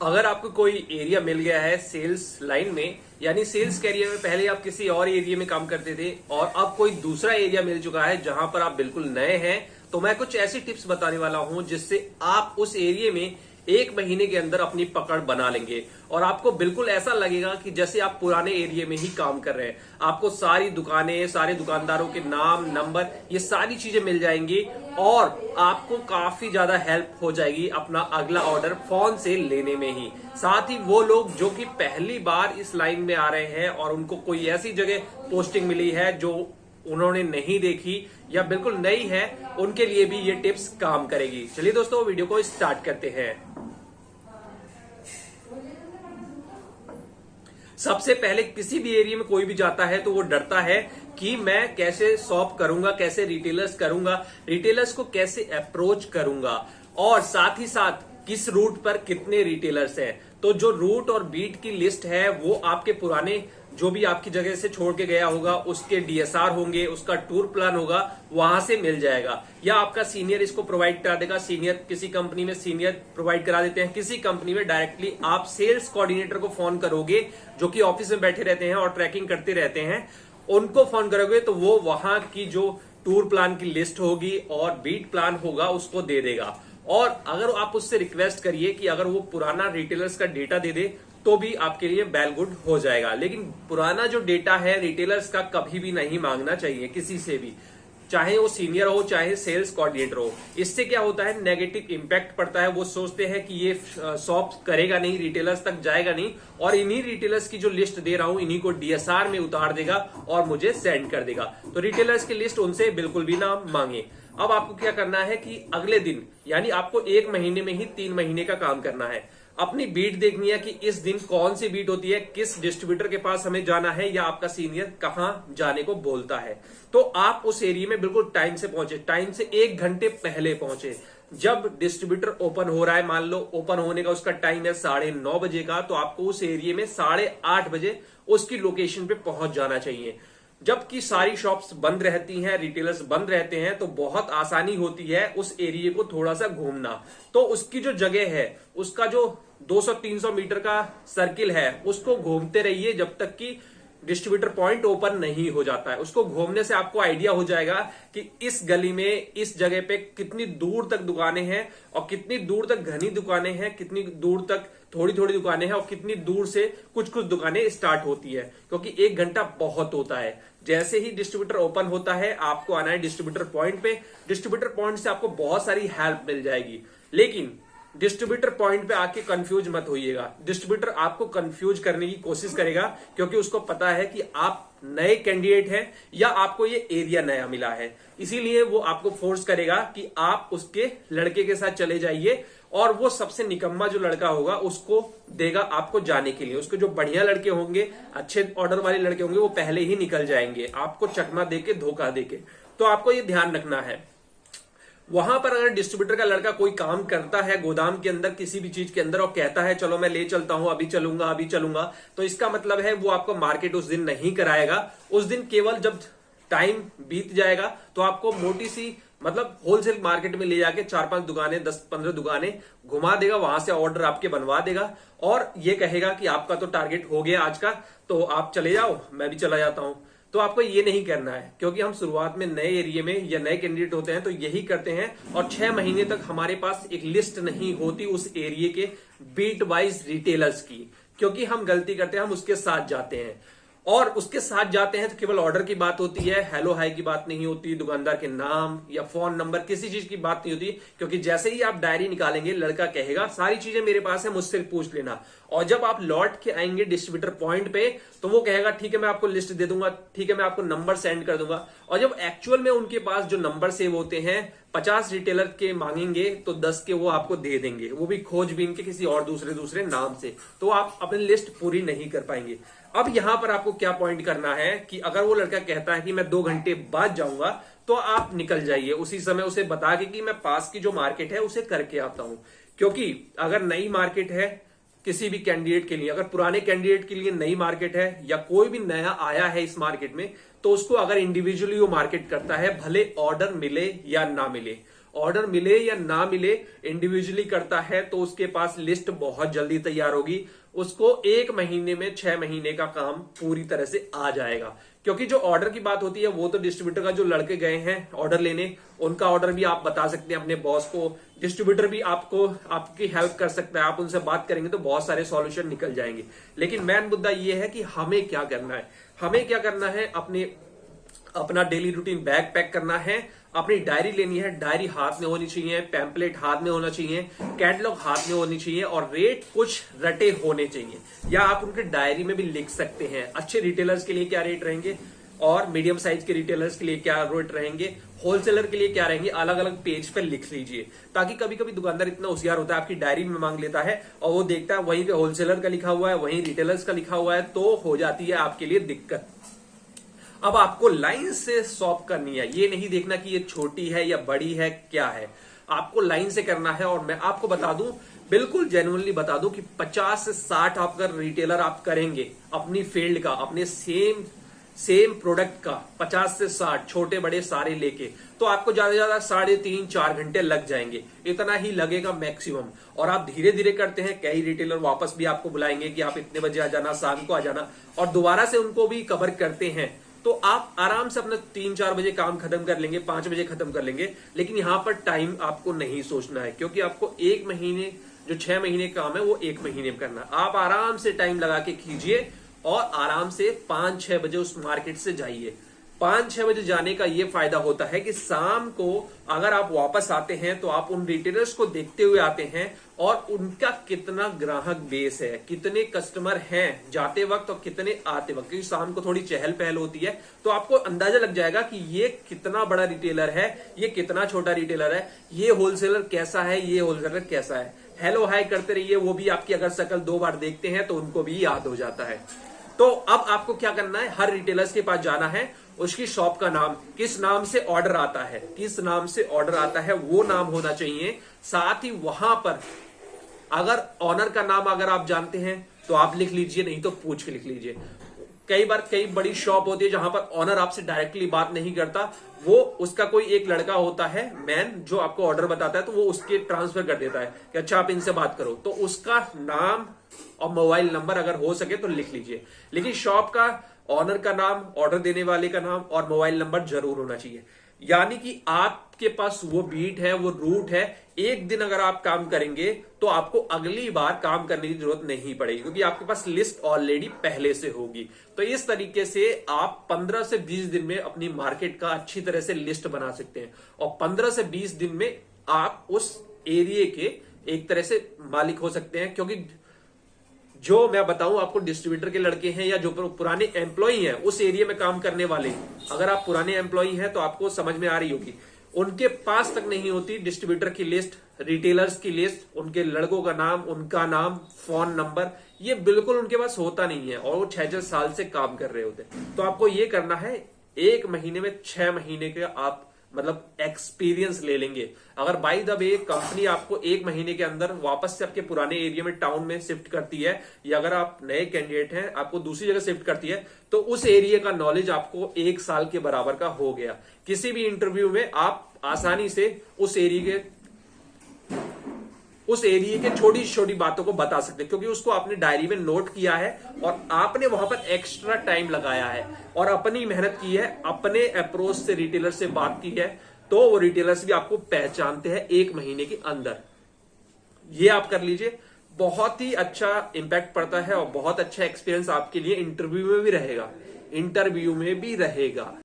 अगर आपको कोई एरिया मिल गया है सेल्स लाइन में, यानी सेल्स कैरियर में पहले आप किसी और एरिया में काम करते थे और अब कोई दूसरा एरिया मिल चुका है जहां पर आप बिल्कुल नए हैं, तो मैं कुछ ऐसी टिप्स बताने वाला हूं जिससे आप उस एरिया में 1 महीने के अंदर अपनी पकड़ बना लेंगे और आपको बिल्कुल ऐसा लगेगा कि जैसे आप पुराने एरिया में ही काम कर रहे हैं। आपको सारी दुकानें, सारे दुकानदारों के नाम, नंबर, ये सारी चीजें मिल जाएंगी और आपको काफी ज्यादा हेल्प हो जाएगी अपना अगला ऑर्डर फोन से लेने में ही। साथ ही वो लोग जो कि पहली बार इस लाइन में आ रहे हैं और उनको कोई ऐसी जगह पोस्टिंग मिली है जो उन्होंने नहीं देखी या बिल्कुल नई है, उनके लिए भी ये टिप्स काम करेगी। चलिए दोस्तों, वीडियो को स्टार्ट करते हैं। सबसे पहले किसी भी एरिया में कोई भी जाता है तो वो डरता है कि मैं कैसे शॉप करूंगा, कैसे रिटेलर्स करूंगा, रिटेलर्स को कैसे अप्रोच करूंगा और साथ ही साथ किस रूट पर कितने रिटेलर्स हैं। तो जो रूट और बीट की लिस्ट है वो आपके पुराने जो भी आपकी जगह से छोड़ के गया होगा उसके डीएसआर होंगे, उसका टूर प्लान होगा, वहां से मिल जाएगा या आपका सीनियर इसको प्रोवाइड करा देगा। सीनियर किसी कंपनी में सीनियर प्रोवाइड करा देते हैं, किसी कंपनी में डायरेक्टली आप सेल्स कोऑर्डिनेटर को फोन करोगे जो कि ऑफिस में बैठे रहते हैं और ट्रैकिंग करते रहते हैं, उनको फोन करोगे तो वो वहां की जो टूर प्लान की लिस्ट होगी और बीट प्लान होगा उसको दे देगा। और अगर आप उससे रिक्वेस्ट करिए कि अगर वो पुराना रिटेलर्स का डेटा दे दे तो भी आपके लिए वेल गुड हो जाएगा। लेकिन पुराना जो डेटा है रिटेलर्स का कभी भी नहीं मांगना चाहिए किसी से भी, चाहे वो सीनियर हो चाहे सेल्स कोऑर्डिनेटर हो। इससे क्या होता है, नेगेटिव इंपैक्ट पड़ता है। वो सोचते हैं कि ये शॉप करेगा नहीं, रिटेलर्स तक जाएगा नहीं और इन्हीं रिटेलर्स की जो लिस्ट दे रहा हूं इन्हीं को डीएसआर में उतार देगा और मुझे सेंड कर देगा। तो रिटेलर्स की लिस्ट उनसे बिल्कुल भी ना मांगे। अब आपको क्या करना है कि अगले दिन, यानी आपको 1 महीने में ही 3 महीने का काम करना है। अपनी बीट देखनी है कि इस दिन कौन सी बीट होती है, किस डिस्ट्रीब्यूटर के पास हमें जाना है या आपका सीनियर कहां जाने को बोलता है। तो आप उस एरिया में बिल्कुल टाइम से पहुंचे, टाइम से 1 घंटे पहले पहुंचे। जब डिस्ट्रीब्यूटर ओपन हो रहा है, मान लो ओपन होने का उसका टाइम है 9:30 बजे का, तो आपको उस एरिया में 8:30 बजे उसकी लोकेशन पे पहुंच जाना चाहिए। जबकि सारी शॉप्स बंद रहती हैं, रिटेलर्स बंद रहते हैं, तो बहुत आसानी होती है उस एरिया को थोड़ा सा घूमना। तो उसकी जो जगह है, उसका जो 200-300 मीटर का सर्किल है, उसको घूमते रहिए जब तक कि डिस्ट्रीब्यूटर पॉइंट ओपन नहीं हो जाता है। उसको घूमने से आपको आइडिया हो जाएगा कि इस गली में, इस जगह पे कितनी दूर तक दुकानें हैं और कितनी दूर तक घनी दुकानें हैं, कितनी दूर तक थोड़ी थोड़ी दुकानें हैं और कितनी दूर से कुछ कुछ दुकानें स्टार्ट होती है, क्योंकि 1 घंटा बहुत होता है। जैसे ही डिस्ट्रीब्यूटर ओपन होता है आपको आना है डिस्ट्रीब्यूटर पॉइंट पे। डिस्ट्रीब्यूटर पॉइंट से आपको बहुत सारी हेल्प मिल जाएगी, लेकिन डिस्ट्रीब्यूटर पॉइंट पे आके कंफ्यूज मत होइएगा। डिस्ट्रीब्यूटर आपको कंफ्यूज करने की कोशिश करेगा क्योंकि उसको पता है कि आप नए कैंडिडेट हैं या आपको ये एरिया नया मिला है, इसीलिए वो आपको फोर्स करेगा कि आप उसके लड़के के साथ चले जाइए और वो सबसे निकम्मा जो लड़का होगा उसको देगा आपको जाने के लिए। उसके जो बढ़िया लड़के होंगे, अच्छे ऑर्डर वाले लड़के होंगे, वो पहले ही निकल जाएंगे आपको चकमा देके, धोखा देके। तो आपको ये ध्यान रखना है। वहां पर अगर डिस्ट्रीब्यूटर का लड़का कोई काम करता है गोदाम के अंदर, किसी भी चीज के अंदर, और कहता है चलो मैं ले चलता हूं, अभी चलूंगा, तो इसका मतलब है वो आपको मार्केट उस दिन नहीं कराएगा। उस दिन केवल जब टाइम बीत जाएगा तो आपको मोटी सी, मतलब होलसेल मार्केट में ले जाके 4-5 दुकानें, 10-15 दुकानें घुमा देगा, वहां से ऑर्डर आपके बनवा देगा और ये कहेगा कि आपका तो टारगेट हो गया आज का, तो आप चले जाओ, मैं भी चला जाता हूं। तो आपको ये नहीं करना है, क्योंकि हम शुरुआत में नए एरिया में या नए कैंडिडेट होते हैं तो यही करते हैं और 6 महीने तक हमारे पास एक लिस्ट नहीं होती उस एरिया के बीट वाइज रिटेलर्स की, क्योंकि हम गलती करते हैं, हम उसके साथ जाते हैं और उसके साथ जाते हैं तो केवल ऑर्डर की बात होती है, हेलो हाई की बात नहीं होती, दुकानदार के नाम या फोन नंबर, किसी चीज की बात नहीं होती। क्योंकि जैसे ही आप डायरी निकालेंगे लड़का कहेगा सारी चीजें मेरे पास है, मुझसे पूछ लेना। और जब आप लौट के आएंगे डिस्ट्रीब्यूटर पॉइंट पे तो वो कहेगा ठीक है मैं आपको लिस्ट दे दूंगा, ठीक है मैं आपको नंबर सेंड कर दूंगा। और जब एक्चुअल में उनके पास जो नंबर सेव होते हैं 50 रिटेलर के मांगेंगे तो 10 के वो आपको दे देंगे, वो भी खोजबीन के किसी और दूसरे नाम से। तो आप अपनी लिस्ट पूरी नहीं कर पाएंगे। अब यहां पर आपको क्या पॉइंट करना है कि अगर वो लड़का कहता है कि मैं 2 घंटे बाद जाऊंगा तो आप निकल जाइए उसी समय, उसे बता के कि मैं पास की जो मार्केट है उसे करके आता हूं। क्योंकि अगर नई मार्केट है किसी भी कैंडिडेट के लिए, अगर पुराने कैंडिडेट के लिए नई मार्केट है या कोई भी नया आया है इस मार्केट में, तो उसको अगर इंडिविजुअली वो मार्केट करता है, भले ऑर्डर मिले या ना मिले, ऑर्डर मिले या ना मिले, इंडिविजुअली करता है तो उसके पास लिस्ट बहुत जल्दी तैयार होगी। उसको 1 महीने में 6 महीने का काम पूरी तरह से आ जाएगा। क्योंकि जो ऑर्डर की बात होती है वो तो डिस्ट्रीब्यूटर का, जो लड़के गए हैं ऑर्डर लेने, उनका ऑर्डर भी आप बता सकते हैं अपने बॉस को। डिस्ट्रीब्यूटर भी आपको आपकी हेल्प कर सकता है, आप उनसे बात करेंगे तो बहुत सारे सॉल्यूशन निकल जाएंगे। लेकिन मेन मुद्दा ये है कि हमें क्या करना है। हमें क्या करना है, अपना डेली रूटीन बैग पैक करना है, अपनी डायरी लेनी है, डायरी हाथ में होनी चाहिए, पैम्पलेट हाथ में होना चाहिए, कैटलॉग हाथ में होनी चाहिए और रेट कुछ रटे होने चाहिए, या आप उनके डायरी में भी लिख सकते हैं अच्छे रिटेलर्स के लिए क्या रेट रहेंगे और मीडियम साइज के रिटेलर्स के लिए क्या रेट रहेंगे, होलसेलर के लिए क्या रहेंगे, अलग अलग पेज पर लिख लीजिए। ताकि कभी कभी दुकानदार इतना होशियार होता है, आपकी डायरी में मांग लेता है और वो देखता है वहीं पे होलसेलर का लिखा हुआ है, वहीं रिटेलर्स का लिखा हुआ है, तो हो जाती है आपके लिए दिक्कत। अब आपको लाइन से सॉप करनी है, ये नहीं देखना कि ये छोटी है या बड़ी है, क्या है, आपको लाइन से करना है। और मैं आपको बता दूं, बिल्कुल जेन्युइनली बता दूं कि 50 से 60 आप अगर रिटेलर आप करेंगे अपनी फील्ड का, अपने सेम प्रोडक्ट का 50 से 60 छोटे बड़े सारे लेके, तो आपको ज्यादा से ज्यादा 3.5-4 घंटे लग जाएंगे, इतना ही लगेगा मैक्सिमम। और आप धीरे धीरे करते हैं, कई रिटेलर वापस भी आपको बुलाएंगे कि आप इतने बजे आ जाना, शाम को आ जाना, और दोबारा से उनको भी कवर करते हैं, तो आप आराम से अपना 3-4 बजे काम खत्म कर लेंगे, 5 बजे खत्म कर लेंगे। लेकिन यहां पर टाइम आपको नहीं सोचना है, क्योंकि आपको 1 महीने, जो 6 महीने काम है वो 1 महीने में करना है। आप आराम से टाइम लगा के कीजिए और आराम से 5-6 बजे उस मार्केट से जाइए। 5-6 बजे जाने का ये फायदा होता है कि शाम को अगर आप वापस आते हैं तो आप उन रिटेलर्स को देखते हुए आते हैं और उनका कितना ग्राहक बेस है, कितने कस्टमर हैं जाते वक्त और कितने आते वक्त, क्योंकि शाम को थोड़ी चहल पहल होती है, तो आपको अंदाजा लग जाएगा कि ये कितना बड़ा रिटेलर है, ये कितना छोटा रिटेलर है, ये होलसेलर कैसा है, ये होलसेलर कैसा है। हेलो हाय करते रहिए, वो भी आपकी अगर शक्ल 2 बार देखते हैं तो उनको भी याद हो जाता है। तो अब आपको क्या करना है, हर रिटेलर्स के पास जाना है, उसकी शॉप का नाम, किस नाम से ऑर्डर आता है, किस नाम से ऑर्डर आता है वो नाम होना चाहिए। साथ ही वहां पर अगर ऑनर का नाम अगर आप जानते हैं तो आप लिख लीजिए, नहीं तो पूछ के लिख लीजिए। कई बार कई बड़ी शॉप होती है जहां पर ऑनर आपसे डायरेक्टली बात नहीं करता, वो उसका कोई एक लड़का होता है मैन जो आपको ऑर्डर बताता है, तो वो उसके ट्रांसफर कर देता है कि अच्छा आप इनसे बात करो, तो उसका नाम और मोबाइल नंबर अगर हो सके तो लिख लीजिए। लेकिन शॉप का ऑनर का नाम, ऑर्डर देने वाले का नाम और मोबाइल नंबर जरूर होना चाहिए। यानी कि आपके पास वो बीट है, वो रूट है। एक दिन अगर आप काम करेंगे तो आपको अगली बार काम करने की जरूरत नहीं पड़ेगी, क्योंकि आपके पास लिस्ट ऑलरेडी पहले से होगी। तो इस तरीके से आप 15 से 20 दिन में अपनी मार्केट का अच्छी तरह से लिस्ट बना सकते हैं और 15 से 20 दिन में आप उस एरिया के एक तरह से मालिक हो सकते हैं। क्योंकि जो मैं बताऊं आपको, डिस्ट्रीब्यूटर के लड़के हैं या जो पुराने एम्प्लॉई हैं उस एरिया में काम करने वाले, अगर आप पुराने एम्प्लॉई हैं तो आपको समझ में आ रही होगी, उनके पास तक नहीं होती डिस्ट्रीब्यूटर की लिस्ट, रिटेलर्स की लिस्ट, उनके लड़कों का नाम, उनका नाम, फोन नंबर, ये बिल्कुल उनके पास होता नहीं है और वो 6-6 साल से काम कर रहे होते। तो आपको ये करना है, 1 महीने में 6 महीने के आप मतलब एक्सपीरियंस ले लेंगे। अगर बाय द वे कंपनी आपको 1 महीने के अंदर वापस से आपके पुराने एरिया में, टाउन में शिफ्ट करती है, या अगर आप नए कैंडिडेट हैं आपको दूसरी जगह शिफ्ट करती है, तो उस एरिया का नॉलेज आपको 1 साल के बराबर का हो गया। किसी भी इंटरव्यू में आप आसानी से उस एरिया के छोटी छोटी बातों को बता सकते हैं, क्योंकि उसको आपने डायरी में नोट किया है और आपने वहां पर एक्स्ट्रा टाइम लगाया है और अपनी मेहनत की है, अपने अप्रोच से रिटेलर से बात की है, तो वो रिटेलर्स भी आपको पहचानते हैं 1 महीने के अंदर। ये आप कर लीजिए, बहुत ही अच्छा इंपैक्ट पड़ता है और बहुत अच्छा एक्सपीरियंस आपके लिए इंटरव्यू में भी रहेगा।